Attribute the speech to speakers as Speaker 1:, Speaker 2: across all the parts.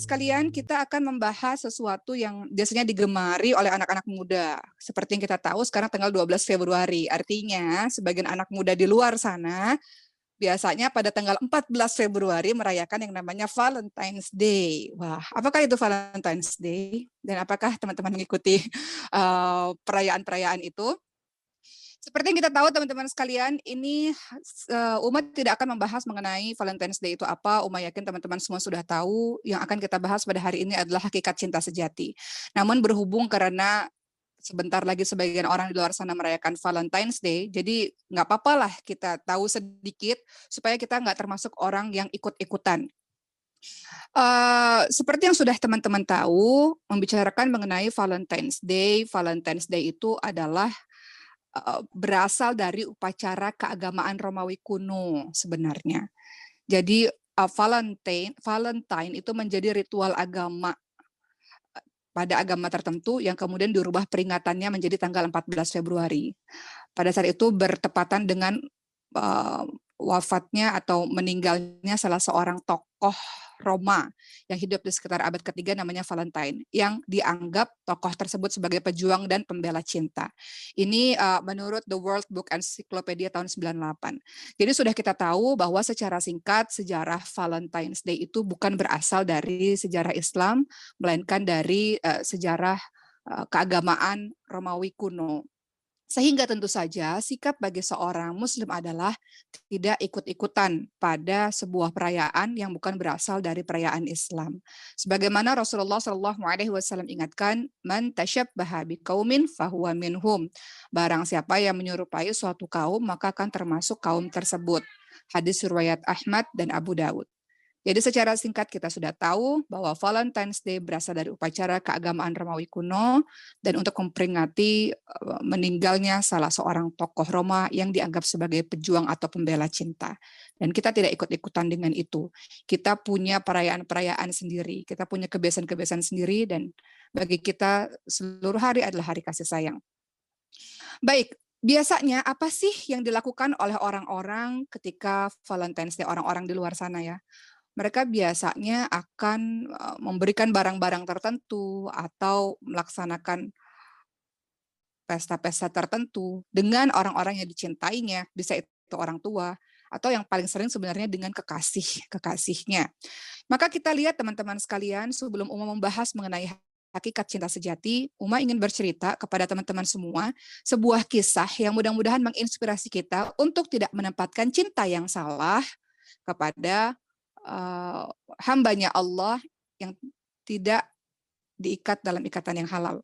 Speaker 1: sekalian, kita akan membahas sesuatu yang biasanya digemari oleh anak-anak muda. Seperti yang kita tahu sekarang tanggal 12 Februari. Artinya, sebagian anak muda di luar sana biasanya pada tanggal 14 Februari merayakan yang namanya Valentine's Day. Wah, apakah itu Valentine's Day? Dan apakah teman-teman mengikuti perayaan-perayaan itu? Seperti yang kita tahu teman-teman sekalian, ini umat tidak akan membahas mengenai Valentine's Day itu apa. Uma yakin teman-teman semua sudah tahu. Yang akan kita bahas pada hari ini adalah hakikat cinta sejati. Namun berhubung karena sebentar lagi sebagian orang di luar sana merayakan Valentine's Day, jadi nggak apa-apa lah kita tahu sedikit supaya kita nggak termasuk orang yang ikut-ikutan. Seperti yang sudah teman-teman tahu, membicarakan mengenai Valentine's Day itu adalah berasal dari upacara keagamaan Romawi kuno sebenarnya. Jadi Valentine itu menjadi ritual agama pada agama tertentu yang kemudian dirubah peringatannya menjadi tanggal 14 Februari. Pada saat itu bertepatan dengan wafatnya atau meninggalnya salah seorang tokoh Roma yang hidup di sekitar abad ketiga namanya Valentine, yang dianggap tokoh tersebut sebagai pejuang dan pembela cinta. Ini menurut The World Book Encyclopedia tahun 98. Jadi sudah kita tahu bahwa secara singkat sejarah Valentine's Day itu bukan berasal dari sejarah Islam, melainkan dari sejarah keagamaan Romawi kuno. Sehingga tentu saja sikap bagi seorang muslim adalah tidak ikut-ikutan pada sebuah perayaan yang bukan berasal dari perayaan Islam. Sebagaimana Rasulullah SAW ingatkan, man tasyabbaha biqaumin fahuwa minhum. Barang siapa yang menyerupai suatu kaum, maka akan termasuk kaum tersebut. Hadis riwayat Ahmad dan Abu Dawud. Jadi secara singkat kita sudah tahu bahwa Valentine's Day berasal dari upacara keagamaan Romawi kuno dan untuk memperingati meninggalnya salah seorang tokoh Roma yang dianggap sebagai pejuang atau pembela cinta. Dan kita tidak ikut-ikutan dengan itu. Kita punya perayaan-perayaan sendiri, kita punya kebiasaan-kebiasaan sendiri, dan bagi kita seluruh hari adalah hari kasih sayang. Baik, biasanya apa sih yang dilakukan oleh orang-orang ketika Valentine's Day, orang-orang di luar sana ya? Mereka biasanya akan memberikan barang-barang tertentu atau melaksanakan pesta-pesta tertentu dengan orang-orang yang dicintainya, bisa itu orang tua, atau yang paling sering sebenarnya dengan kekasihnya. Maka kita lihat teman-teman sekalian, sebelum Uma membahas mengenai hakikat cinta sejati, Uma ingin bercerita kepada teman-teman semua sebuah kisah yang mudah-mudahan menginspirasi kita untuk tidak menempatkan cinta yang salah kepada hambanya Allah yang tidak diikat dalam ikatan yang halal.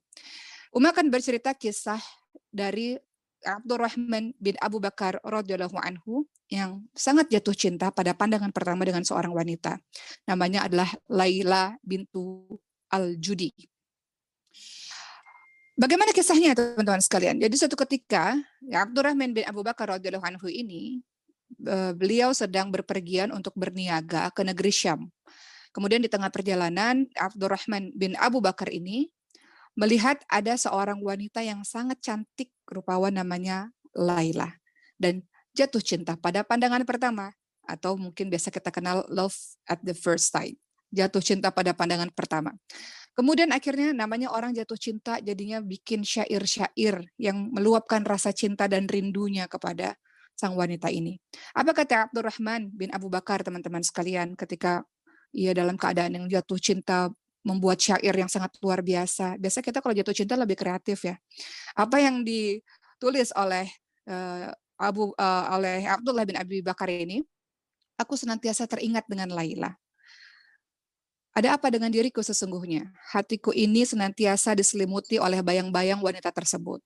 Speaker 1: Uma akan bercerita kisah dari Abdurrahman bin Abu Bakar radhiyallahu anhu yang sangat jatuh cinta pada pandangan pertama dengan seorang wanita. Namanya adalah Laila bintu Al-Judi. Bagaimana kisahnya teman-teman sekalian? Jadi suatu ketika Abdurrahman bin Abu Bakar radhiyallahu anhu ini beliau sedang berpergian untuk berniaga ke negeri Syam. Kemudian di tengah perjalanan, Abdurrahman bin Abu Bakar ini melihat ada seorang wanita yang sangat cantik, rupawan namanya Laila. Dan jatuh cinta pada pandangan pertama, atau mungkin biasa kita kenal love at the first sight. Jatuh cinta pada pandangan pertama. Kemudian akhirnya namanya orang jatuh cinta jadinya bikin syair-syair yang meluapkan rasa cinta dan rindunya kepada sang wanita ini. Apa kata Abdurrahman bin Abu Bakar teman-teman sekalian ketika ia dalam keadaan yang jatuh cinta membuat syair yang sangat luar biasa. Biasa kita kalau jatuh cinta lebih kreatif ya. Apa yang ditulis oleh oleh Abdullah bin Abi Bakar ini, aku senantiasa teringat dengan Laila. Ada apa dengan diriku sesungguhnya? Hatiku ini senantiasa diselimuti oleh bayang-bayang wanita tersebut.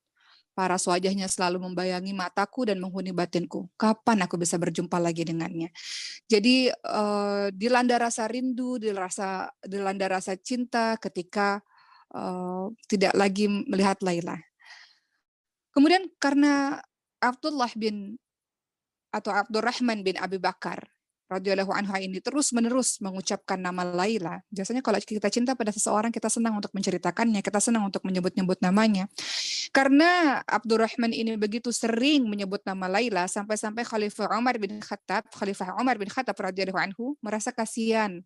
Speaker 1: Paras wajahnya selalu membayangi mataku dan menghuni batinku. Kapan aku bisa berjumpa lagi dengannya? Jadi dilanda rasa rindu, dilanda rasa cinta ketika tidak lagi melihat Laila. Kemudian karena Abdurrahman bin Abi Bakar radhiyallahu anhu ini terus-menerus mengucapkan nama Laila. Biasanya kalau kita cinta pada seseorang, kita senang untuk menceritakannya, kita senang untuk menyebut-nyebut namanya. Karena Abdurrahman ini begitu sering menyebut nama Laila, sampai-sampai Khalifah Umar bin Khattab radhiyallahu anhu merasa kasihan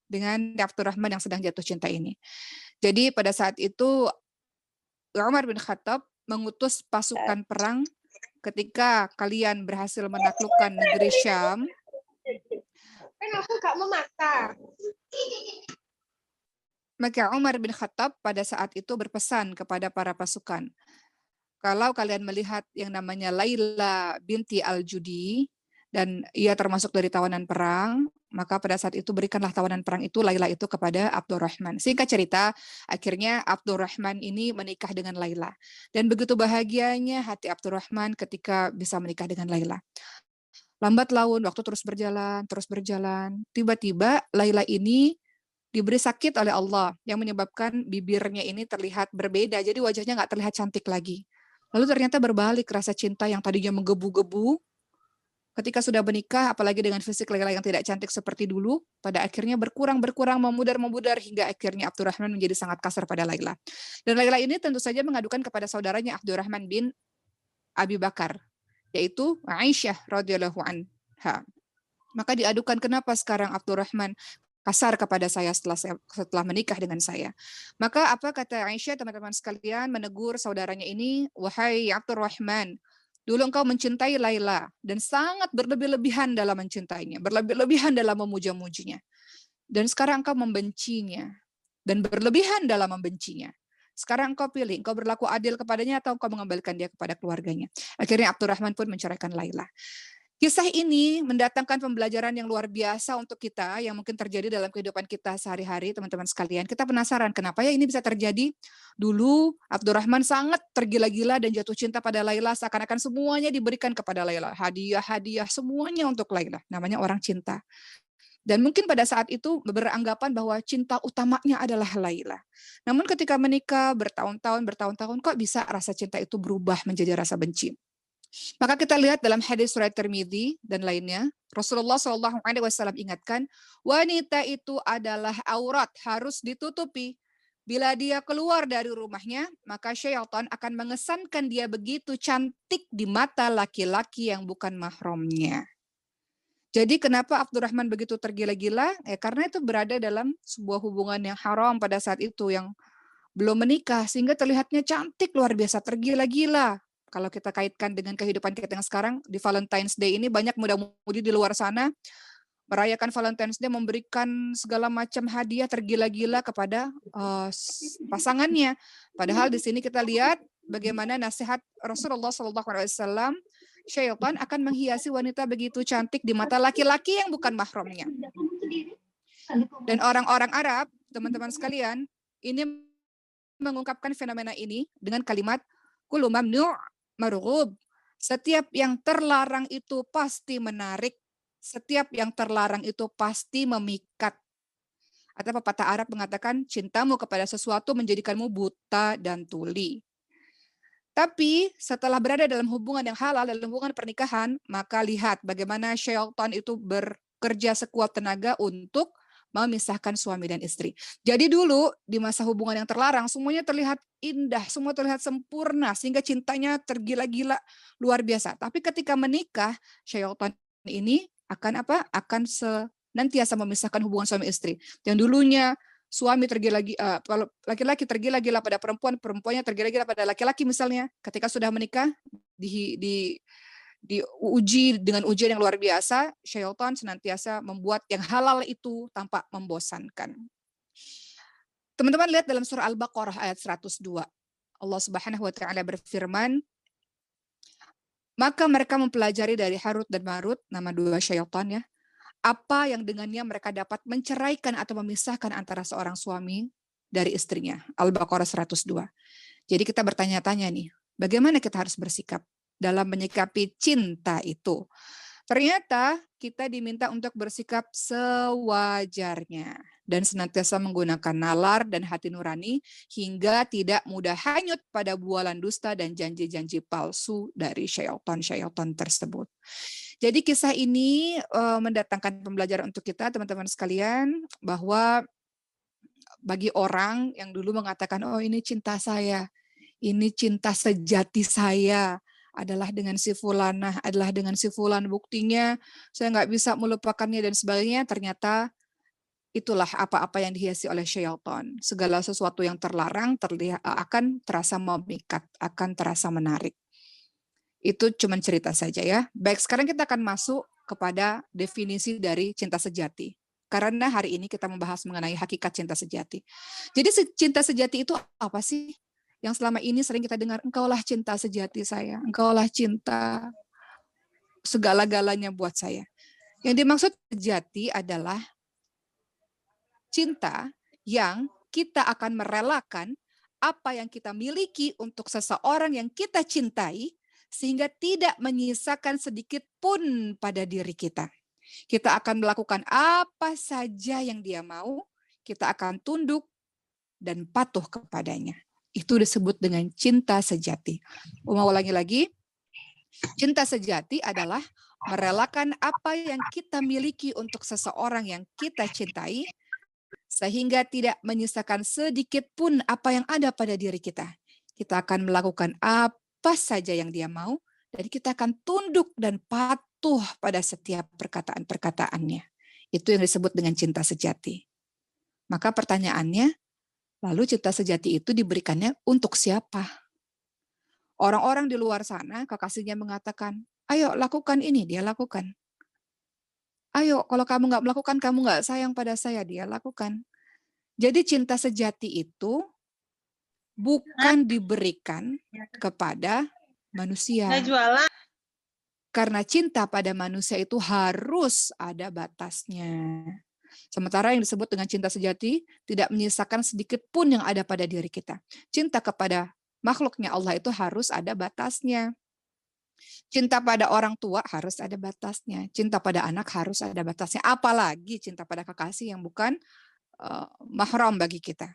Speaker 1: dengan Abdurrahman yang sedang jatuh cinta ini. Jadi pada saat itu Umar bin Khattab mengutus pasukan perang ketika kalian berhasil menaklukkan negeri Syam.
Speaker 2: Kan aku gak memakan.
Speaker 1: Maka Umar bin Khattab pada saat itu berpesan kepada para pasukan, kalau kalian melihat yang namanya Laila binti Al-Judi, dan ia termasuk dari tawanan perang, maka pada saat itu berikanlah tawanan perang itu, Laila itu, kepada Abdurrahman. Singkat cerita, akhirnya Abdurrahman ini menikah dengan Laila. Dan begitu bahagianya hati Abdurrahman ketika bisa menikah dengan Laila. Lambat laun, waktu terus berjalan, terus berjalan. Tiba-tiba Laila ini diberi sakit oleh Allah yang menyebabkan bibirnya ini terlihat berbeda. Jadi wajahnya nggak terlihat cantik lagi. Lalu ternyata berbalik rasa cinta yang tadinya menggebu-gebu ketika sudah menikah, apalagi dengan fisik Laila yang tidak cantik seperti dulu, pada akhirnya berkurang, memudar hingga akhirnya Abdurrahman menjadi sangat kasar pada Laila. Dan Laila ini tentu saja mengadukan kepada saudaranya Abdurrahman bin Abi Bakar, yaitu Aisyah radhiyallahu anha. Maka diadukan, kenapa sekarang Abdurrahman kasar kepada saya setelah menikah dengan saya. Maka apa kata Aisyah, teman-teman sekalian, menegur saudaranya ini, wahai Abdurrahman, dulu engkau mencintai Laila dan sangat berlebih-lebihan dalam mencintainya, berlebih-lebihan dalam memuja-mujinya. Dan sekarang engkau membencinya dan berlebihan dalam membencinya. Sekarang engkau pilih, engkau berlaku adil kepadanya atau engkau mengembalikan dia kepada keluarganya. Akhirnya Abdurrahman pun menceraikan Laila. Kisah ini mendatangkan pembelajaran yang luar biasa untuk kita yang mungkin terjadi dalam kehidupan kita sehari-hari, teman-teman sekalian. Kita penasaran kenapa ya ini bisa terjadi. Dulu Abdurrahman sangat tergila-gila dan jatuh cinta pada Laila, seakan-akan semuanya diberikan kepada Laila. Hadiah-hadiah semuanya untuk Laila. Namanya orang cinta. Dan mungkin pada saat itu beranggapan bahwa cinta utamanya adalah Laila. Namun ketika menikah bertahun-tahun, kok bisa rasa cinta itu berubah menjadi rasa benci? Maka kita lihat dalam hadis riwayat Tirmidzi dan lainnya, Rasulullah Shallallahu Alaihi Wasallam ingatkan, wanita itu adalah aurat, harus ditutupi. Bila dia keluar dari rumahnya, maka syaitan akan mengesankan dia begitu cantik di mata laki-laki yang bukan mahramnya. Jadi kenapa Abdurrahman begitu tergila-gila? Karena itu berada dalam sebuah hubungan yang haram pada saat itu, yang belum menikah, sehingga terlihatnya cantik luar biasa, tergila-gila. Kalau kita kaitkan dengan kehidupan kita yang sekarang, di Valentine's Day ini banyak muda-mudi di luar sana merayakan Valentine's Day, memberikan segala macam hadiah tergila-gila kepada pasangannya. Padahal di sini kita lihat bagaimana nasihat Rasulullah SAW, syaitan akan menghiasi wanita begitu cantik di mata laki-laki yang bukan mahramnya. Dan orang-orang Arab, teman-teman sekalian, ini mengungkapkan fenomena ini dengan kalimat kullu mamnu' marghub. Setiap yang terlarang itu pasti menarik. Setiap yang terlarang itu pasti memikat. Atau pepatah Arab mengatakan, cintamu kepada sesuatu menjadikanmu buta dan tuli. Tapi setelah berada dalam hubungan yang halal, dalam hubungan pernikahan, maka lihat bagaimana syaitan itu bekerja sekuat tenaga untuk memisahkan suami dan istri. Jadi dulu di masa hubungan yang terlarang, semuanya terlihat indah, semua terlihat sempurna, sehingga cintanya tergila-gila luar biasa. Tapi ketika menikah, syaitan ini akan apa? Akan senantiasa memisahkan hubungan suami istri. Yang dulunya suami tergila-gila, laki-laki tergila-gila pada perempuan, perempuannya tergila-gila pada laki-laki misalnya, ketika sudah menikah, diuji dengan ujian yang luar biasa, syaitan senantiasa membuat yang halal itu tampak membosankan. Teman-teman lihat dalam surah Al-Baqarah ayat 102. Allah Subhanahu wa taala berfirman, maka mereka mempelajari dari Harut dan Marut, nama dua syaitan ya, apa yang dengannya mereka dapat menceraikan atau memisahkan antara seorang suami dari istrinya. Al-Baqarah 102. Jadi kita bertanya-tanya nih, bagaimana kita harus bersikap dalam menyikapi cinta itu? Ternyata kita diminta untuk bersikap sewajarnya dan senantiasa menggunakan nalar dan hati nurani hingga tidak mudah hanyut pada bualan dusta dan janji-janji palsu dari syaitan tersebut. Jadi kisah ini mendatangkan pembelajaran untuk kita, teman-teman sekalian, bahwa bagi orang yang dulu mengatakan, oh ini cinta saya, ini cinta sejati saya, adalah dengan si fulanah, adalah dengan si fulan, buktinya saya nggak bisa melupakannya dan sebagainya, ternyata itulah apa-apa yang dihiasi oleh syaitan. Segala sesuatu yang terlarang akan terasa memikat, akan terasa menarik. Itu cuma cerita saja ya. Baik, sekarang kita akan masuk kepada definisi dari cinta sejati. Karena hari ini kita membahas mengenai hakikat cinta sejati. Jadi cinta sejati itu apa sih? Yang selama ini sering kita dengar, engkaulah cinta sejati saya, engkaulah cinta segala-galanya buat saya. Yang dimaksud sejati adalah cinta yang kita akan merelakan apa yang kita miliki untuk seseorang yang kita cintai, sehingga tidak menyisakan sedikit pun pada diri kita. Kita akan melakukan apa saja yang dia mau, kita akan tunduk dan patuh kepadanya. Itu disebut dengan cinta sejati. Mau ulangi lagi, cinta sejati adalah merelakan apa yang kita miliki untuk seseorang yang kita cintai, sehingga tidak menyisakan sedikit pun apa yang ada pada diri kita. Kita akan melakukan apa saja yang dia mau, dan kita akan tunduk dan patuh pada setiap perkataan-perkataannya. Itu yang disebut dengan cinta sejati. Maka pertanyaannya, lalu cinta sejati itu diberikannya untuk siapa? Orang-orang di luar sana, kekasihnya mengatakan, ayo lakukan ini, dia lakukan. Ayo, kalau kamu nggak melakukan, kamu nggak sayang pada saya, dia lakukan. Jadi cinta sejati itu bukan diberikan kepada manusia.
Speaker 2: Nggak jualan.
Speaker 1: Karena cinta pada manusia itu harus ada batasnya. Sementara yang disebut dengan cinta sejati tidak menyisakan sedikit pun yang ada pada diri kita. Cinta kepada makhluknya Allah itu harus ada batasnya. Cinta pada orang tua harus ada batasnya. Cinta pada anak harus ada batasnya. Apalagi cinta pada kekasih yang bukan mahram bagi kita.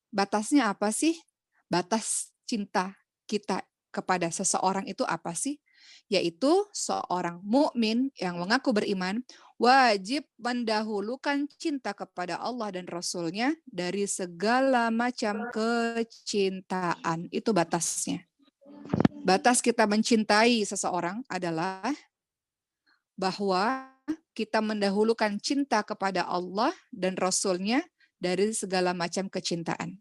Speaker 1: Batasnya apa sih? Batas cinta kita kepada seseorang itu apa sih? Yaitu seorang mukmin yang mengaku beriman wajib mendahulukan cinta kepada Allah dan Rasul-Nya dari segala macam kecintaan. Itu batasnya. Batas kita mencintai seseorang adalah bahwa kita mendahulukan cinta kepada Allah dan Rasul-Nya dari segala macam kecintaan.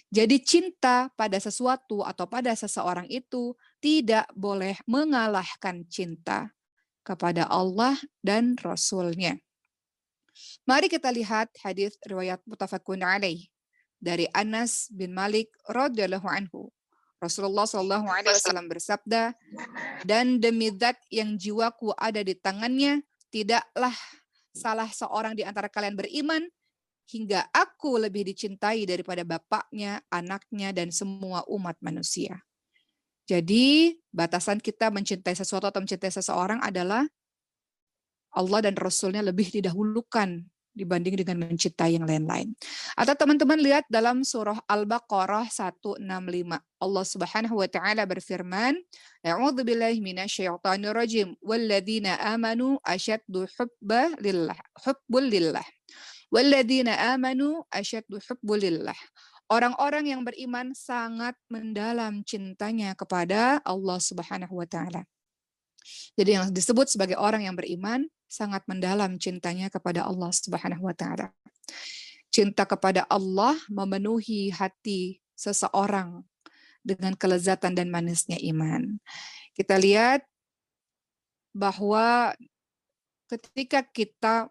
Speaker 1: Jadi cinta pada sesuatu atau pada seseorang itu tidak boleh mengalahkan cinta kepada Allah dan Rasul-Nya. Mari kita lihat hadis riwayat muttafaqun alaih dari Anas bin Malik radhiyallahu anhu. Rasulullah Shallallahu alaihi wasallam bersabda, dan demi zat yang jiwaku ada di tangannya, tidaklah salah seorang di antara kalian beriman hingga aku lebih dicintai daripada bapaknya, anaknya, dan semua umat manusia. Jadi batasan kita mencintai sesuatu atau mencintai seseorang adalah Allah dan Rasul-Nya lebih didahulukan dibanding dengan mencintai yang lain-lain. Atau teman-teman lihat dalam surah Al-Baqarah 165. Allah Subhanahu wa taala berfirman, "A'udzubillahi minasyaitonir rajim. Walladzina amanu asyaddu hubbul lillah. Walladzina amanu asyaddu hubbul lillah." Orang-orang yang beriman sangat mendalam cintanya kepada Allah Subhanahu wa taala. Jadi yang disebut sebagai orang yang beriman sangat mendalam cintanya kepada Allah Subhanahu wa taala. Cinta kepada Allah memenuhi hati seseorang dengan kelezatan dan manisnya iman. Kita lihat bahwa ketika kita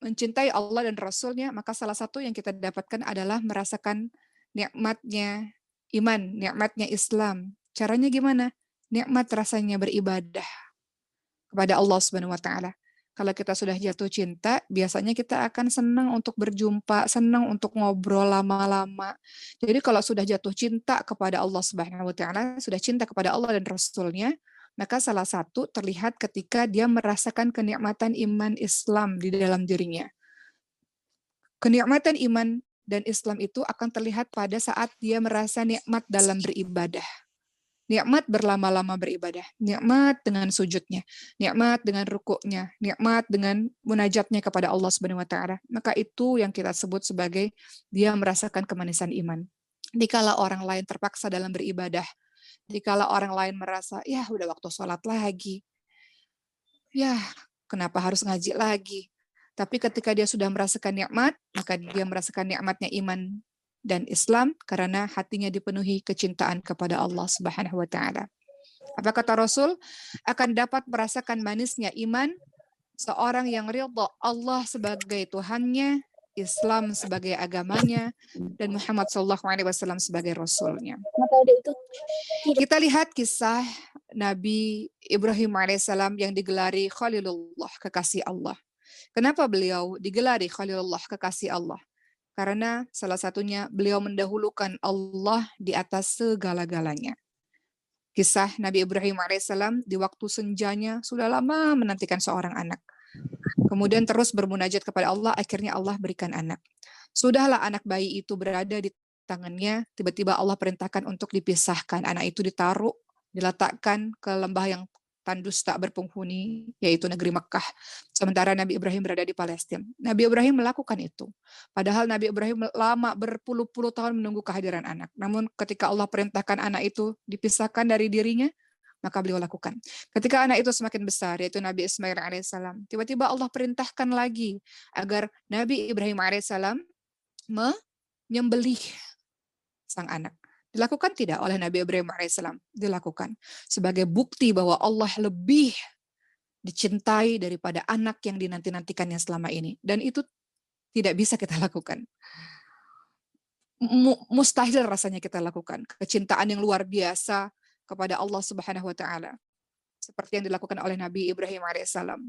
Speaker 1: mencintai Allah dan Rasul-Nya, maka salah satu yang kita dapatkan adalah merasakan nikmatnya iman, nikmatnya Islam. Caranya gimana? Nikmat rasanya beribadah kepada Allah Subhanahu wa taala. Kalau kita sudah jatuh cinta, biasanya kita akan senang untuk berjumpa, senang untuk ngobrol lama-lama. Jadi kalau sudah jatuh cinta kepada Allah Subhanahu wa taala, sudah cinta kepada Allah dan Rasul-Nya, maka salah satu terlihat ketika dia merasakan kenikmatan iman Islam di dalam dirinya. Kenikmatan iman dan Islam itu akan terlihat pada saat dia merasa nikmat dalam beribadah. Nikmat berlama-lama beribadah, nikmat dengan sujudnya, nikmat dengan rukuknya, nikmat dengan munajatnya kepada Allah Subhanahu wa taala. Maka itu yang kita sebut sebagai dia merasakan kemanisan iman. Dikala orang lain terpaksa dalam beribadah, dikala orang lain merasa, ya udah waktu sholat lagi, ya kenapa harus ngaji lagi, Tapi ketika dia sudah merasakan nikmat, maka dia merasakan nikmatnya iman dan Islam karena hatinya dipenuhi kecintaan kepada Allah Subhanahu wa taala. Apa kata Rasul? Akan dapat merasakan manisnya iman seorang yang ridha Allah sebagai Tuhannya, Islam sebagai agamanya, dan Muhammad SAW sebagai Rasulnya. Kita lihat kisah Nabi Ibrahim alaihissalam yang digelari Khalilullah, kekasih Allah. Kenapa beliau digelari Khalilullah, kekasih Allah? Karena salah satunya beliau mendahulukan Allah di atas segala-galanya. Kisah Nabi Ibrahim alaihissalam di waktu senjanya sudah lama menantikan seorang anak. Kemudian terus bermunajat kepada Allah, akhirnya Allah berikan anak. Sudahlah anak bayi itu berada di tangannya, tiba-tiba Allah perintahkan untuk dipisahkan. Anak itu ditaruh, diletakkan ke lembah yang tandus tak berpenghuni, yaitu negeri Mekah. Sementara Nabi Ibrahim berada di Palestina. Nabi Ibrahim melakukan itu. Padahal Nabi Ibrahim lama berpuluh-puluh tahun menunggu kehadiran anak. Namun ketika Allah perintahkan anak itu dipisahkan dari dirinya, maka beliau lakukan. Ketika anak itu semakin besar, yaitu Nabi Ismail alaihissalam, tiba-tiba Allah perintahkan lagi agar Nabi Ibrahim alaihissalam menyembelih sang anak. Dilakukan tidak oleh Nabi Ibrahim alaihissalam? Dilakukan. Sebagai bukti bahwa Allah lebih dicintai daripada anak yang dinanti-nantikannya selama ini. Dan itu tidak bisa kita lakukan. Mustahil rasanya kita lakukan. Kecintaan yang luar biasa kepada Allah Subhanahu wa taala. Seperti yang dilakukan oleh Nabi Ibrahim alaihissalam.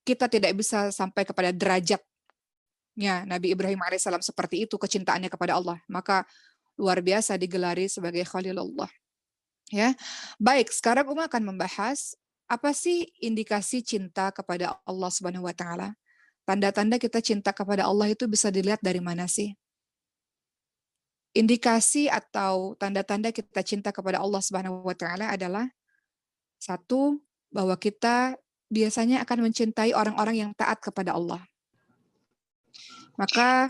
Speaker 1: Kita tidak bisa sampai kepada derajatnya Nabi Ibrahim alaihissalam seperti itu kecintaannya kepada Allah. Maka luar biasa digelari sebagai Khalilullah. Ya. Baik, sekarang Uma akan membahas apa sih indikasi cinta kepada Allah Subhanahu wa taala? Tanda-tanda kita cinta kepada Allah itu bisa dilihat dari mana sih? Indikasi atau tanda-tanda kita cinta kepada Allah Subhanahu wa taala adalah satu, bahwa kita biasanya akan mencintai orang-orang yang taat kepada Allah. Maka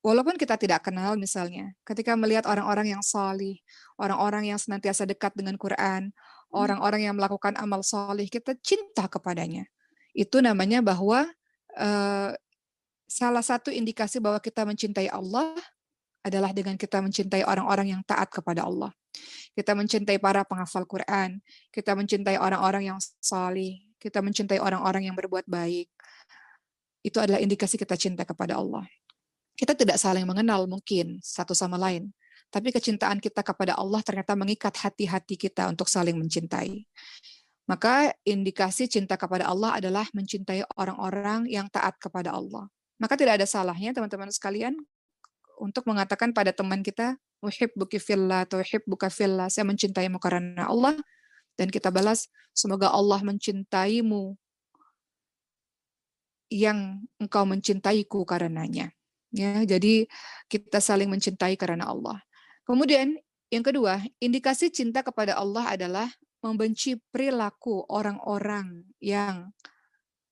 Speaker 1: walaupun kita tidak kenal misalnya, ketika melihat orang-orang yang salih, orang-orang yang senantiasa dekat dengan Quran, orang-orang yang melakukan amal salih, kita cinta kepadanya. Itu namanya bahwa salah satu indikasi bahwa kita mencintai Allah adalah dengan kita mencintai orang-orang yang taat kepada Allah. Kita mencintai para penghafal Quran, kita mencintai orang-orang yang salih, kita mencintai orang-orang yang berbuat baik. Itu adalah indikasi kita cinta kepada Allah. Kita tidak saling mengenal mungkin satu sama lain, tapi kecintaan kita kepada Allah ternyata mengikat hati-hati kita untuk saling mencintai. Maka indikasi cinta kepada Allah adalah mencintai orang-orang yang taat kepada Allah. Maka tidak ada salahnya teman-teman sekalian untuk mengatakan pada teman kita, uhibbuki fillah atau uhibbuka fillah, saya mencintaimu karena Allah, dan kita balas, semoga Allah mencintaimu yang engkau mencintaiku karenanya. Ya, jadi kita saling mencintai karena Allah. Kemudian yang kedua, indikasi cinta kepada Allah adalah membenci perilaku orang-orang yang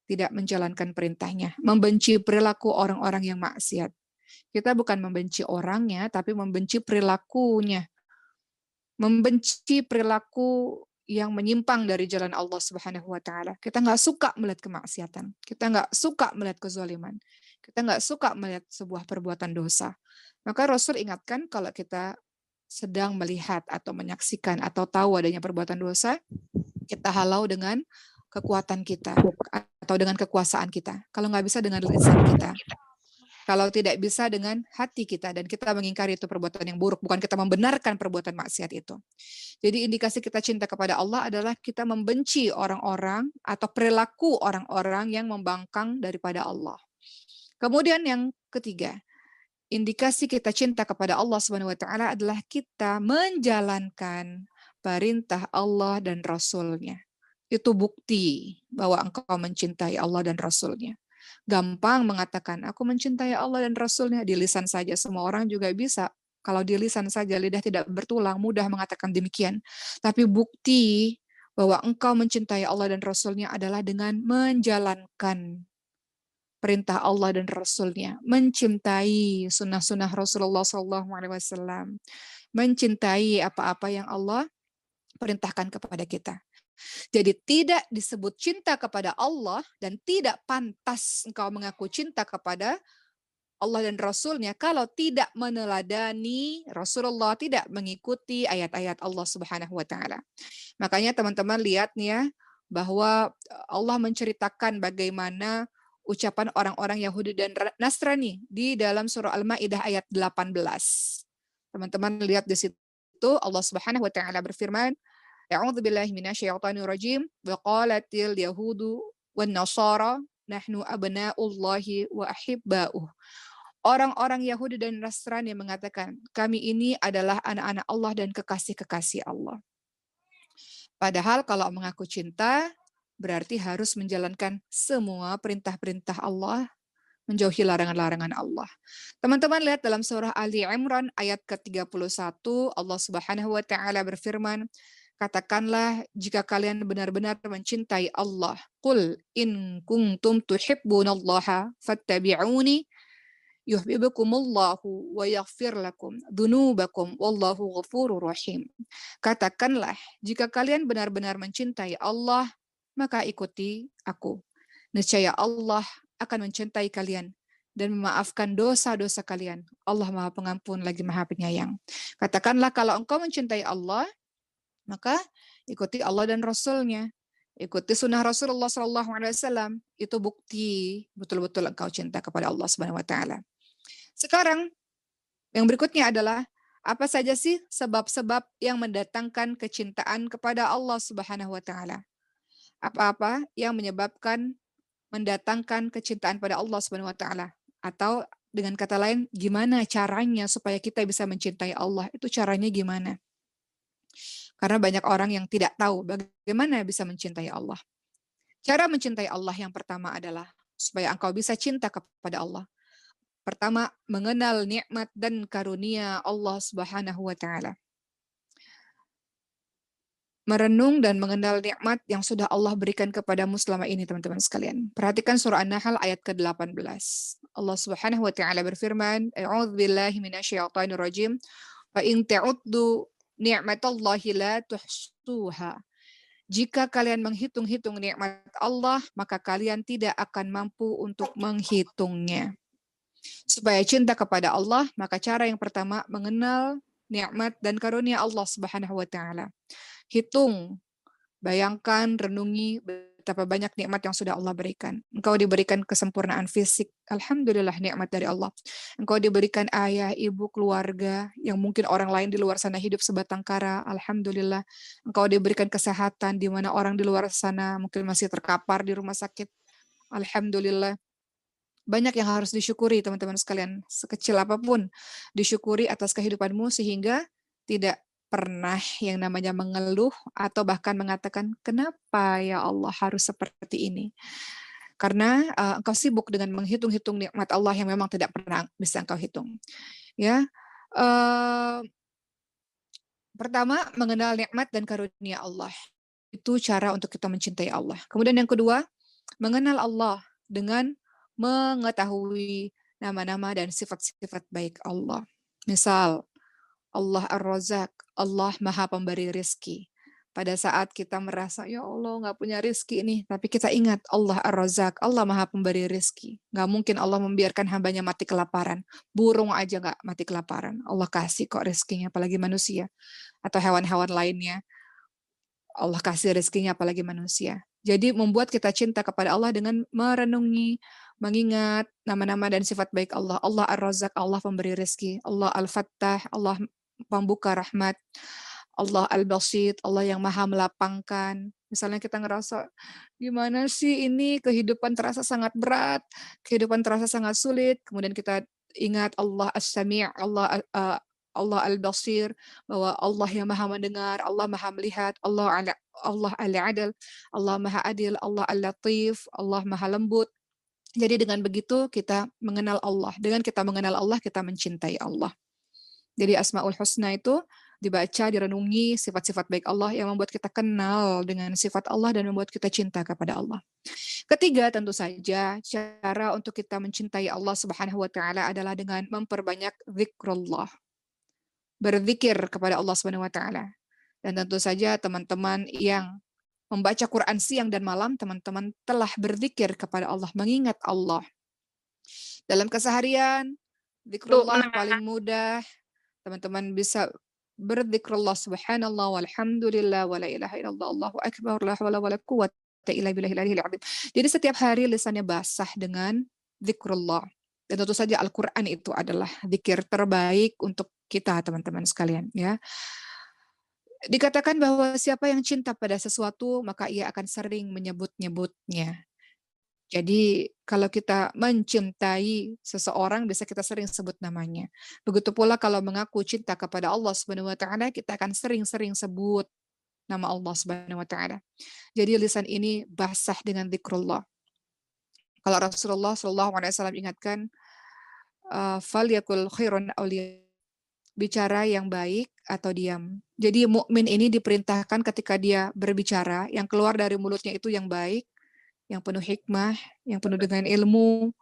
Speaker 1: tidak menjalankan perintahnya, membenci perilaku orang-orang yang maksiat. Kita bukan membenci orangnya, tapi membenci perilakunya. Membenci perilaku yang menyimpang dari jalan Allah Subhanahu wa taala. Kita nggak suka melihat kemaksiatan. Kita nggak suka melihat kezaliman. Kita nggak suka melihat sebuah perbuatan dosa. Maka Rasul ingatkan kalau kita sedang melihat atau menyaksikan atau tahu adanya perbuatan dosa, kita halau dengan kekuatan kita atau dengan kekuasaan kita. Kalau nggak bisa dengan lisan kita. Kalau tidak bisa dengan hati kita dan kita mengingkari itu perbuatan yang buruk, bukan kita membenarkan perbuatan maksiat itu. Jadi indikasi kita cinta kepada Allah adalah kita membenci orang-orang atau perilaku orang-orang yang membangkang daripada Allah. Kemudian yang ketiga, indikasi kita cinta kepada Allah Subhanahu wa taala adalah kita menjalankan perintah Allah dan Rasul-Nya. Itu bukti bahwa engkau mencintai Allah dan Rasul-Nya. Gampang mengatakan, aku mencintai Allah dan Rasul-Nya di lisan saja. Semua orang juga bisa. Kalau di lisan saja, lidah tidak bertulang, mudah mengatakan demikian. Tapi bukti bahwa engkau mencintai Allah dan Rasul-Nya adalah dengan menjalankan perintah Allah dan Rasul-Nya, mencintai sunnah-sunnah Rasulullah SAW, mencintai apa-apa yang Allah perintahkan kepada kita. Jadi tidak disebut cinta kepada Allah dan tidak pantas engkau mengaku cinta kepada Allah dan Rasul-Nya kalau tidak meneladani Rasulullah, tidak mengikuti ayat-ayat Allah Subhanahu wa taala. Makanya teman-teman lihat nih ya, bahwa Allah menceritakan bagaimana ucapan orang-orang Yahudi dan Nasrani di dalam surah Al-Maidah ayat 18. Teman-teman lihat di situ Allah Subhanahu wa taala berfirman, A'udzubillahi minasyaitonir rajim. Wa qalatil yahudu wan nasara nahnu abna'ullahi wa ahibba'uh. Orang-orang Yahudi dan Nasrani mengatakan, kami ini adalah anak-anak Allah dan kekasih-kekasih Allah. Padahal kalau mengaku cinta, berarti harus menjalankan semua perintah-perintah Allah, menjauhi larangan-larangan Allah. Teman-teman lihat dalam surah Ali Imran ayat ke-31, Allah Subhanahu wa taala berfirman, katakanlah jika kalian benar-benar mencintai Allah, qul in kuntum tuhibbunallaha fattabi'uni yuhibbukumullahu wa yaghfir lakum dzunubakum wallahu ghafurur rahim. Katakanlah, jika kalian benar-benar mencintai Allah, maka ikuti aku. Niscaya Allah akan mencintai kalian dan memaafkan dosa-dosa kalian. Allah Maha Pengampun lagi Maha Penyayang. Katakanlah kalau engkau mencintai Allah, maka ikuti Allah dan Rasul-Nya. Ikuti sunnah Rasulullah SAW. Itu bukti betul-betul engkau cinta kepada Allah Subhanahu Wa Taala. Sekarang yang berikutnya adalah apa saja sih sebab-sebab yang mendatangkan kecintaan kepada Allah Subhanahu Wa Taala? Apa-apa yang menyebabkan mendatangkan kecintaan pada Allah Subhanahu Wa Taala? Atau dengan kata lain, gimana caranya supaya kita bisa mencintai Allah? Itu caranya gimana? Karena banyak orang yang tidak tahu bagaimana bisa mencintai Allah. Cara mencintai Allah yang pertama adalah supaya engkau bisa cinta kepada Allah. Pertama, mengenal nikmat dan karunia Allah Subhanahu wa taala. Merenung dan mengenal nikmat yang sudah Allah berikan kepadamu selama ini, teman-teman sekalian. Perhatikan surah An-Nahl ayat ke-18. Allah Subhanahu wa taala berfirman, "A'udzubillahi minasyaitonir rajim. Wa in ta'uddu ni'matallahi la tuhsuha." Jika kalian menghitung-hitung nikmat Allah, maka kalian tidak akan mampu untuk menghitungnya. Supaya cinta kepada Allah, maka cara yang pertama mengenal nikmat dan karunia Allah Subhanahu wa taala. Hitung, bayangkan, renungi betapa banyak nikmat yang sudah Allah berikan. Engkau diberikan kesempurnaan fisik, alhamdulillah nikmat dari Allah. Engkau diberikan ayah, ibu, keluarga yang mungkin orang lain di luar sana hidup sebatang kara, alhamdulillah. Engkau diberikan kesehatan di mana orang di luar sana mungkin masih terkapar di rumah sakit, alhamdulillah. Banyak yang harus disyukuri teman-teman sekalian, sekecil apapun disyukuri atas kehidupanmu sehingga tidak pernah yang namanya mengeluh atau bahkan mengatakan kenapa ya Allah harus seperti ini. Karena engkau sibuk dengan menghitung-hitung nikmat Allah yang memang tidak pernah bisa engkau hitung. Ya, pertama mengenal nikmat dan karunia Allah. Itu cara untuk kita mencintai Allah. Kemudian yang kedua, mengenal Allah dengan mengetahui nama-nama dan sifat-sifat baik Allah. Misal, Allah Ar-Razak, Allah Maha Pemberi Rizki. Pada saat kita merasa, ya Allah nggak punya rizki ini, tapi kita ingat Allah Ar-Razak, Allah Maha Pemberi Rizki. Nggak mungkin Allah membiarkan hambanya mati kelaparan. Burung aja nggak mati kelaparan. Allah kasih kok rizkinya, apalagi manusia. Atau hewan-hewan lainnya. Allah kasih rezekinya apalagi manusia. Jadi membuat kita cinta kepada Allah dengan merenungi, mengingat nama-nama dan sifat baik Allah. Allah Ar-Razzaq, Allah pemberi rezeki. Allah Al-Fattah, Allah pembuka rahmat. Allah Al-Basit, Allah yang maha melapangkan. Misalnya kita ngerasa, gimana sih ini kehidupan terasa sangat berat, kehidupan terasa sangat sulit. Kemudian kita ingat Allah As-Sami', Allah Al-Basir, bahwa Allah yang maha mendengar, Allah maha melihat, Allah Al-Adil, Allah maha adil, Allah Al-Latif, Allah maha lembut. Jadi dengan begitu kita mengenal Allah. Dengan kita mengenal Allah, kita mencintai Allah. Jadi Asmaul Husna itu dibaca, direnungi sifat-sifat baik Allah yang membuat kita kenal dengan sifat Allah dan membuat kita cinta kepada Allah. Ketiga, tentu saja cara untuk kita mencintai Allah Subhanahu wa taala adalah dengan memperbanyak zikrullah. Berzikir kepada Allah Subhanahu wa taala. Dan tentu saja teman-teman yang membaca Quran siang dan malam, teman-teman telah berzikir kepada Allah, mengingat Allah. Dalam keseharian,
Speaker 2: Tuh,
Speaker 1: zikrullah
Speaker 2: nah,
Speaker 1: paling mudah, teman-teman bisa berzikrullah subhanallah walhamdulillah wala ilaha illallah Allahu akbar la haula wala quwwata illa billahil aliyil azim. Jadi setiap hari lisannya basah dengan zikrullah. Dan tentu saja Al-Qur'an itu adalah zikir terbaik untuk kita teman-teman sekalian ya. Dikatakan bahwa siapa yang cinta pada sesuatu maka ia akan sering menyebut-nyebutnya. Jadi kalau kita mencintai seseorang bisa kita sering sebut namanya. Begitu pula kalau mengaku cinta kepada Allah Subhanahu wa taala, kita akan sering-sering sebut nama Allah Subhanahu wa taala. Jadi lisan ini basah dengan zikrullah. Kalau Rasulullah Shallallahu alaihi wasallam ingatkan, falyakul khairun aw bicara yang baik atau diam. Jadi mukmin ini diperintahkan ketika dia berbicara, yang keluar dari mulutnya itu yang baik, yang penuh hikmah, yang penuh dengan ilmu,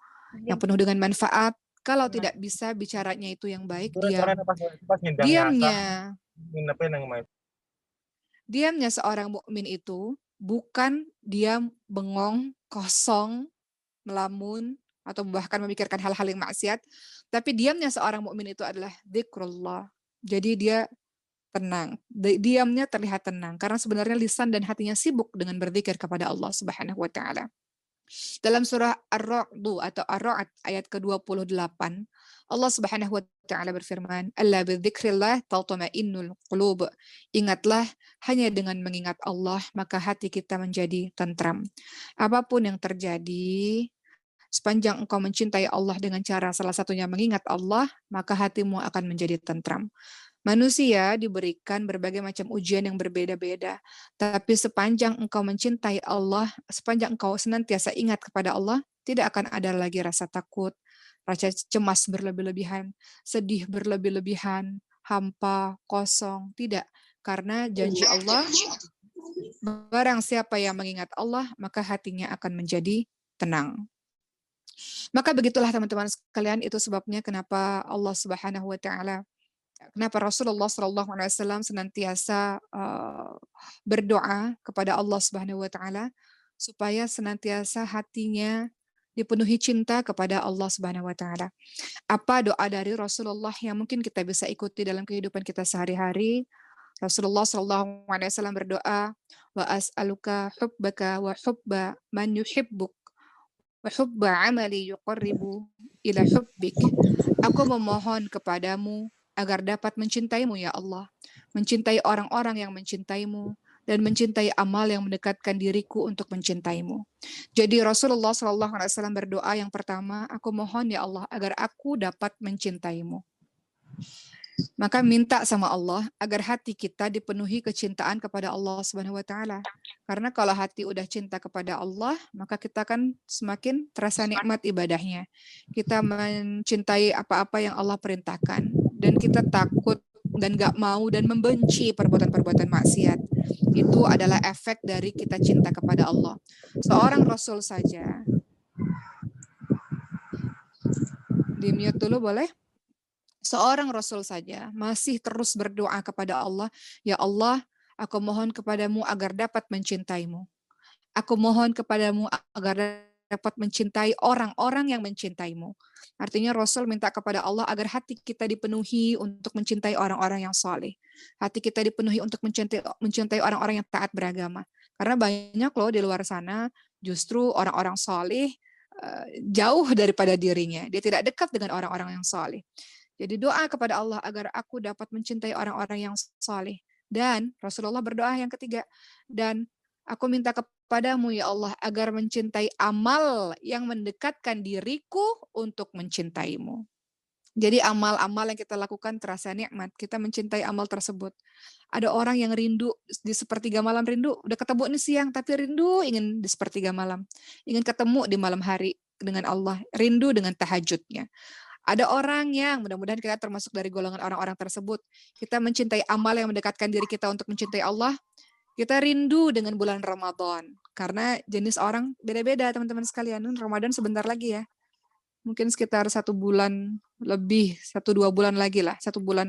Speaker 1: yang penuh dengan manfaat. Kalau tidak bisa bicaranya itu yang baik, diam.
Speaker 3: Pas ngundang nyasar,
Speaker 1: Diamnya,
Speaker 3: nginepin yang main.
Speaker 1: diamnya seorang mukmin itu bukan diam bengong, kosong, melamun, atau bahkan memikirkan hal-hal yang maksiat, tapi diamnya seorang mukmin itu adalah zikrullah. Jadi dia tenang. Diamnya terlihat tenang karena sebenarnya lisan dan hatinya sibuk dengan berzikir kepada Allah Subhanahu wa taala. Dalam surah Ar-Ra'd atau Ar-Ra'd ayat ke-28, Allah Subhanahu wa taala berfirman, "Alla bidzikrillah tatma'innul qulub." Ingatlah, hanya dengan mengingat Allah maka hati kita menjadi tentram. Apapun yang terjadi, sepanjang engkau mencintai Allah dengan cara salah satunya mengingat Allah, maka hatimu akan menjadi tentram. Manusia diberikan berbagai macam ujian yang berbeda-beda, tapi sepanjang engkau mencintai Allah, sepanjang engkau senantiasa ingat kepada Allah, tidak akan ada lagi rasa takut, rasa cemas berlebih-lebihan, sedih berlebih-lebihan, hampa, kosong, tidak. Karena janji Allah, barang siapa yang mengingat Allah, maka hatinya akan menjadi tenang. Maka begitulah teman-teman sekalian, itu sebabnya kenapa Allah Subhanahu wa taala, kenapa Rasulullah Shallallahu alaihi wasallam senantiasa berdoa kepada Allah Subhanahu wa taala supaya senantiasa hatinya dipenuhi cinta kepada Allah Subhanahu wa taala. Apa doa dari Rasulullah yang mungkin kita bisa ikuti dalam kehidupan kita sehari-hari? Rasulullah Shallallahu alaihi wasallam berdoa, wa as'aluka hubbaka wa hubba man yuhibbuk wa hubba amali yuqarribu ila hubbik. Aku memohon kepadamu agar dapat mencintaimu ya Allah, mencintai orang-orang yang mencintaimu, dan mencintai amal yang mendekatkan diriku untuk mencintaimu. Jadi Rasulullah Shallallahu alaihi wasallam berdoa yang pertama, aku mohon ya Allah agar aku dapat mencintaimu. Maka minta sama Allah agar hati kita dipenuhi kecintaan kepada Allah Subhanahu wa taala. Karena kalau hati udah cinta kepada Allah, maka kita kan semakin terasa nikmat ibadahnya. Kita mencintai apa-apa yang Allah perintahkan dan kita takut dan gak mau dan membenci perbuatan-perbuatan maksiat. Itu adalah efek dari kita cinta kepada Allah. Seorang Rasul saja. Di-mute dulu boleh? Seorang Rasul saja masih terus berdoa kepada Allah, ya Allah, aku mohon kepadamu agar dapat mencintaimu. Aku mohon kepadamu agar dapat mencintai orang-orang yang mencintaimu. Artinya Rasul minta kepada Allah agar hati kita dipenuhi untuk mencintai orang-orang yang saleh. Hati kita dipenuhi untuk mencintai orang-orang yang taat beragama. Karena banyak loh di luar sana justru orang-orang saleh jauh daripada dirinya. Dia tidak dekat dengan orang-orang yang saleh. Jadi doa kepada Allah agar aku dapat mencintai orang-orang yang saleh. Dan Rasulullah berdoa yang ketiga, dan aku minta kepadamu ya Allah agar mencintai amal yang mendekatkan diriku untuk mencintaimu. Jadi amal-amal yang kita lakukan terasa nikmat, kita mencintai amal tersebut. Ada orang yang rindu di sepertiga malam, rindu udah ketemu nih siang tapi rindu ingin di sepertiga malam, ingin ketemu di malam hari dengan Allah, rindu dengan tahajudnya. Ada orang yang mudah-mudahan kita termasuk dari golongan orang-orang tersebut. Kita mencintai amal yang mendekatkan diri kita untuk mencintai Allah. Kita rindu dengan bulan Ramadan. Karena jenis orang beda-beda teman-teman sekalian. Ramadan sebentar lagi ya. Mungkin sekitar 1 bulan lebih, 1-2 bulan lagi lah. 1 bulan.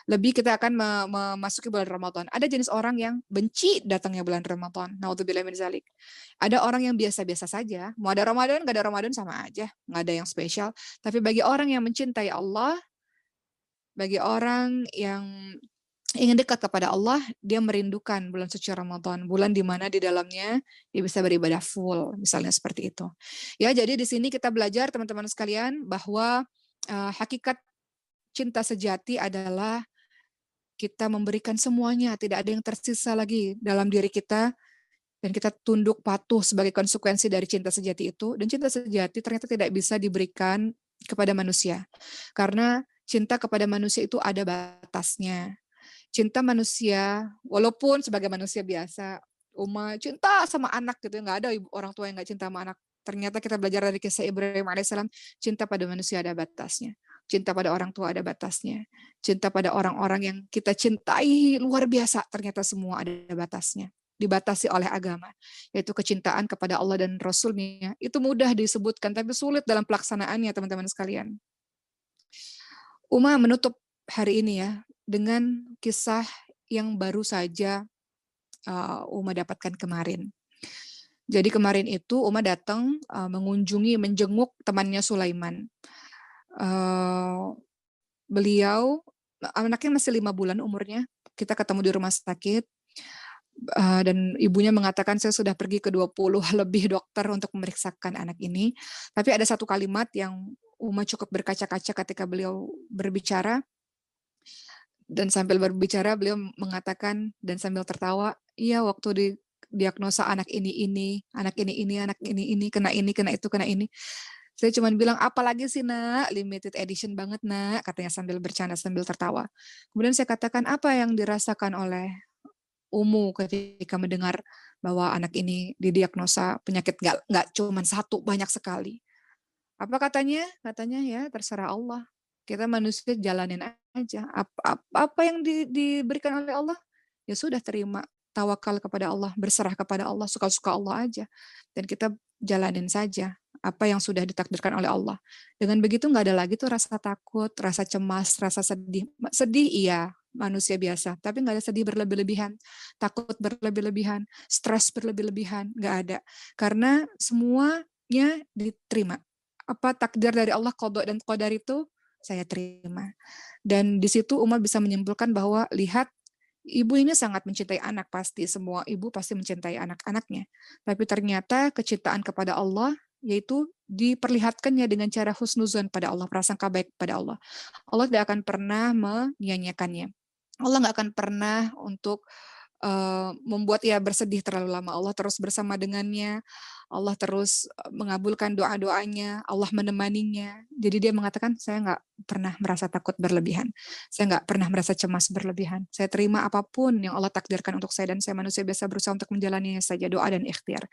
Speaker 1: lebih kita akan memasuki bulan Ramadan. Ada jenis orang yang benci datangnya bulan Ramadan. Naudzubillah min zalik. Ada orang yang biasa-biasa saja. Mau ada Ramadan, nggak ada Ramadan sama aja. Nggak ada yang spesial. Tapi bagi orang yang mencintai Allah, bagi orang yang ingin dekat kepada Allah, dia merindukan bulan suci Ramadan, bulan di mana di dalamnya dia bisa beribadah full, misalnya seperti itu. Ya, jadi di sini kita belajar teman-teman sekalian bahwa hakikat cinta sejati adalah kita memberikan semuanya, tidak ada yang tersisa lagi dalam diri kita, dan kita tunduk patuh sebagai konsekuensi dari cinta sejati itu. Dan cinta sejati ternyata tidak bisa diberikan kepada manusia, karena cinta kepada manusia itu ada batasnya. Cinta manusia, walaupun sebagai manusia biasa, cinta sama anak gitu, nggak ada orang tua yang nggak cinta sama anak. Ternyata kita belajar dari kisah Ibrahim alaihissalam, cinta pada manusia ada batasnya. Cinta pada orang tua ada batasnya. Cinta pada orang-orang yang kita cintai luar biasa, ternyata semua ada batasnya. Dibatasi oleh agama, yaitu kecintaan kepada Allah dan Rasul-Nya. Itu mudah disebutkan, tapi sulit dalam pelaksanaannya, teman-teman sekalian. Uma menutup hari ini ya, dengan kisah yang baru saja Uma dapatkan kemarin. Jadi kemarin itu Uma datang menjenguk temannya Sulaiman. Beliau, anaknya masih 5 bulan umurnya, kita ketemu di rumah sakit, dan ibunya mengatakan saya sudah pergi ke 20 lebih dokter untuk memeriksakan anak ini. Tapi ada satu kalimat yang Uma cukup berkaca-kaca ketika beliau berbicara, dan sambil berbicara beliau mengatakan dan sambil tertawa, iya waktu di diagnosa anak ini, kena ini, kena itu, kena ini. Saya cuma bilang, apalagi sih nak, limited edition banget nak, katanya sambil bercanda, sambil tertawa. Kemudian saya katakan, apa yang dirasakan oleh Umu ketika mendengar bahwa anak ini didiagnosa penyakit nggak cuma satu, banyak sekali. Apa katanya? Katanya ya terserah Allah. Kita manusia jalanin aja. Apa yang diberikan oleh Allah, ya sudah terima. Tawakal kepada Allah, berserah kepada Allah, suka-suka Allah aja. Dan kita jalanin saja apa yang sudah ditakdirkan oleh Allah. Dengan begitu nggak ada lagi tuh rasa takut, rasa cemas, rasa sedih. Sedih iya, manusia biasa. Tapi nggak ada sedih berlebih-lebihan, takut berlebih-lebihan, stres berlebih-lebihan, nggak ada. Karena semuanya diterima. Apa takdir dari Allah, qada dan qadar itu saya terima. Dan di situ Umar bisa menyimpulkan bahwa lihat, ibu ini sangat mencintai anak, pasti semua ibu pasti mencintai anak-anaknya. Tapi ternyata kecintaan kepada Allah yaitu diperlihatkannya dengan cara husnuzon pada Allah, prasangka baik pada Allah. Allah tidak akan pernah menyia-nyiakannya. Allah nggak akan pernah untuk membuat ia bersedih terlalu lama. Allah terus bersama dengannya. Allah terus mengabulkan doa-doanya. Allah menemaninya. Jadi dia mengatakan, saya nggak pernah merasa takut berlebihan. Saya nggak pernah merasa cemas berlebihan. Saya terima apapun yang Allah takdirkan untuk saya, dan saya manusia biasa berusaha untuk menjalaninya saja, doa dan ikhtiar.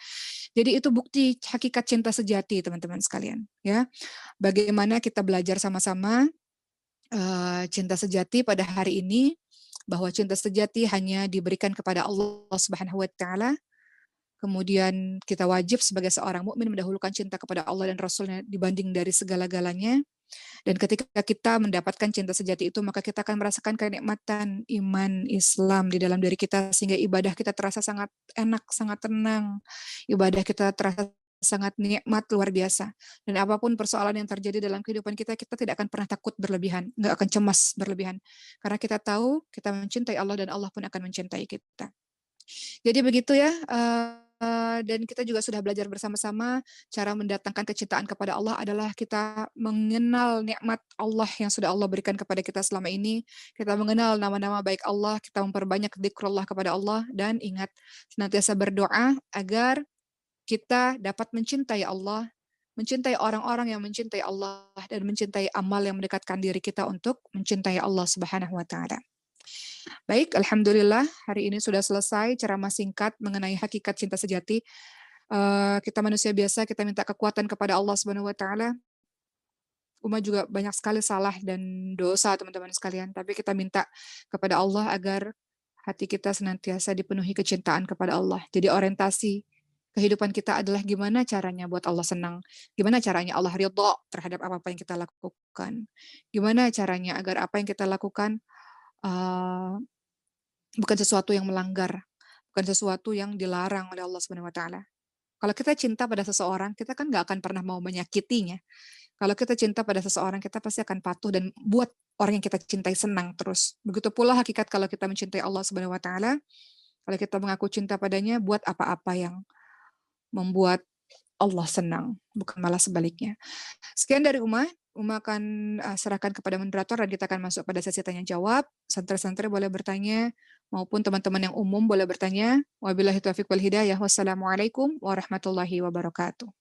Speaker 1: Jadi itu bukti hakikat cinta sejati, teman-teman sekalian. Ya, bagaimana kita belajar sama-sama cinta sejati pada hari ini, bahwa cinta sejati hanya diberikan kepada Allah Subhanahu wa taala. Kemudian kita wajib sebagai seorang mukmin mendahulukan cinta kepada Allah dan Rasul-Nya dibanding dari segala-galanya. Dan ketika kita mendapatkan cinta sejati itu, maka kita akan merasakan kenikmatan iman Islam di dalam diri kita, sehingga ibadah kita terasa sangat enak, sangat tenang. Ibadah kita terasa sangat nikmat, luar biasa. Dan apapun persoalan yang terjadi dalam kehidupan kita, kita tidak akan pernah takut berlebihan, nggak akan cemas berlebihan. Karena kita tahu kita mencintai Allah dan Allah pun akan mencintai kita. Jadi begitu ya, dan kita juga sudah belajar bersama-sama cara mendatangkan kecintaan kepada Allah adalah kita mengenal nikmat Allah yang sudah Allah berikan kepada kita selama ini. Kita mengenal nama-nama baik Allah, kita memperbanyak zikrullah kepada Allah, dan ingat senantiasa berdoa agar kita dapat mencintai Allah, mencintai orang-orang yang mencintai Allah, dan mencintai amal yang mendekatkan diri kita untuk mencintai Allah Subhanahu wa taala. Baik, alhamdulillah hari ini sudah selesai ceramah singkat mengenai hakikat cinta sejati. Kita manusia biasa, kita minta kekuatan kepada Allah Subhanahu wa taala. Uma juga banyak sekali salah dan dosa, teman-teman sekalian, tapi kita minta kepada Allah agar hati kita senantiasa dipenuhi kecintaan kepada Allah. Jadi orientasi kehidupan kita adalah gimana caranya buat Allah senang, gimana caranya Allah ridho terhadap apa yang kita lakukan, gimana caranya agar apa yang kita lakukan uh, bukan sesuatu yang melanggar, bukan sesuatu yang dilarang oleh Allah Subhanahu wa taala. Kalau kita cinta pada seseorang, kita kan nggak akan pernah mau menyakitinya. Kalau kita cinta pada seseorang, kita pasti akan patuh dan buat orang yang kita cintai senang terus. Begitu pula hakikat kalau kita mencintai Allah Subhanahu wa taala, kalau kita mengaku cinta padanya, buat apa-apa yang membuat Allah senang, bukan malah sebaliknya. Sekian dari Uma. Uma akan serahkan kepada moderator dan kita akan masuk pada sesi tanya jawab. Santri-santri boleh bertanya maupun teman-teman yang umum boleh bertanya. Wabillahi taufiq wal hidayah. Wassalamualaikum warahmatullahi wabarakatuh.